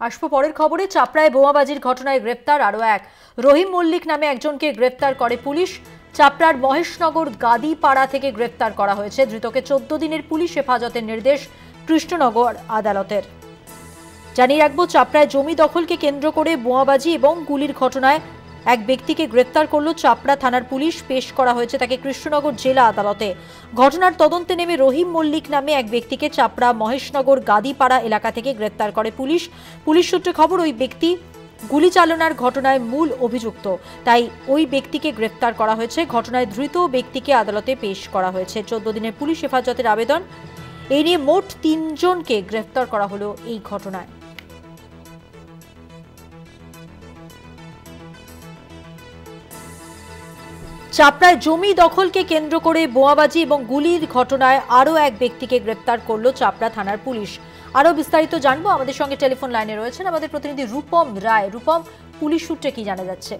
আসবো পরের খবরে। চাপড়ায় বোমাবাজির ঘটনায় গ্রেপ্তার আরও এক। রহিম মল্লিক নামে একজনকে গ্রেপ্তার করে পুলিশ। চাপড়ার মহেশনগর গাদিপাড়া থেকে গ্রেপ্তার করা হয়েছে ধৃতকে। 14 দিনের পুলিশ হেফাজতের নির্দেশ কৃষ্ণনগর আদালতের। জানিয়ে রাখবো, চাপড়ায় জমি দখলকে কেন্দ্র করে বোমাবাজি এবং গুলির ঘটনায় এক ব্যক্তিকে গ্রেপ্তার করলো চাপড়া থানার পুলিশ। পেশ করা হয়েছে তাকে কৃষ্ণনগর জেলা আদালতে। ঘটনার তদন্তে নেমে রহিম মল্লিক নামে এক ব্যক্তিকে চাপড়া মহেশনগর গাদিপাড়া এলাকা থেকে গ্রেপ্তার করে পুলিশ। পুলিশ সূত্রে খবর, ওই ব্যক্তি গুলি চালনার ঘটনায় মূল অভিযুক্ত, তাই ওই ব্যক্তিকে গ্রেপ্তার করা হয়েছে। ঘটনায় ধৃত ব্যক্তিকে আদালতে পেশ করা হয়েছে। 14 দিনের পুলিশ হেফাজতের আবেদন। এই নিয়ে মোট 3 জনকে গ্রেপ্তার করা হলো এই ঘটনায়। চাপড়ায় জমি দখলকে কেন্দ্র করে বোমাবাজি এবং গুলির ঘটনায় আরও এক ব্যক্তিকে গ্রেপ্তার করলো চাপড়া থানার পুলিশ। আরও বিস্তারিত জানবো, আমাদের সঙ্গে টেলিফোন লাইনে রয়েছেন আমাদের প্রতিনিধি রূপম রায়। রূপম, পুলিশ সূত্রে কি জানা যাচ্ছে?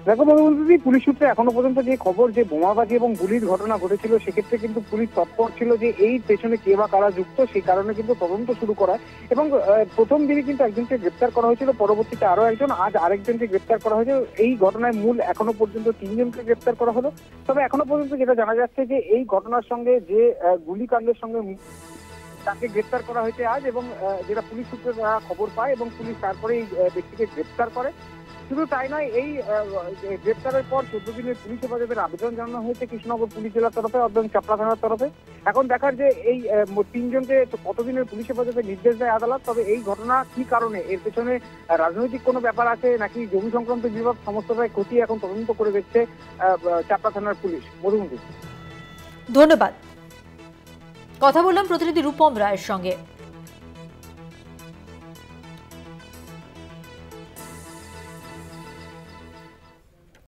দেখো বন্ধুদি, পুলিশ সূত্রে এখনো পর্যন্ত যে খবর যে বোমাবাজি এবং গুলির ঘটনা ঘটেছিল, সেক্ষেত্রে কিন্তু পুলিশ তৎপর ছিল যে এই পেছনে কে বা কারা যুক্ত, সেই কারণে কিন্তু তদন্ত শুরু করা। এবং প্রথম দিনে কিন্তু একজনকে গ্রেপ্তার করা হয়েছিল, পরবর্তীতে আরো একজন, আজ আরেকজনকে গ্রেপ্তার করা হয়েছে। এই ঘটনায় মূল এখনো পর্যন্ত 3 জনকে গ্রেপ্তার করা হলো। তবে এখনো পর্যন্ত যেটা জানা যাচ্ছে যে এই ঘটনার সঙ্গে যে গুলিকাণ্ডের সঙ্গে তাকে গ্রেপ্তার করা হয়েছে আজ, এবং যেটা পুলিশ সূত্রে তারা খবর পায় এবং পুলিশ তারপরে এই ব্যক্তিকে গ্রেপ্তার করে। শুধু তাই নয়, এই গ্রেপ্তারের পর 14 দিনের পুলিশ হেফাজতের আবেদন জানানো হয়েছে কৃষ্ণনগর পুলিশ জেলার তরফে এবং চাপড়া থানার তরফে। এখন দেখার যে এই 3 জনকে কতদিনের পুলিশ হেফাজতের নির্দেশ দেয় আদালত। তবে এই ঘটনা কি কারণে, এর পেছনে রাজনৈতিক কোনো ব্যাপার আছে নাকি জমি সংক্রান্ত বিভাগ, সমস্তটাই খতিয়ে এখন তদন্ত করে দেখছে চাপড়া থানার পুলিশ। মধুমতি, ধন্যবাদ। কথা বললাম প্রতিনিধি রূপম রায়ের সঙ্গে।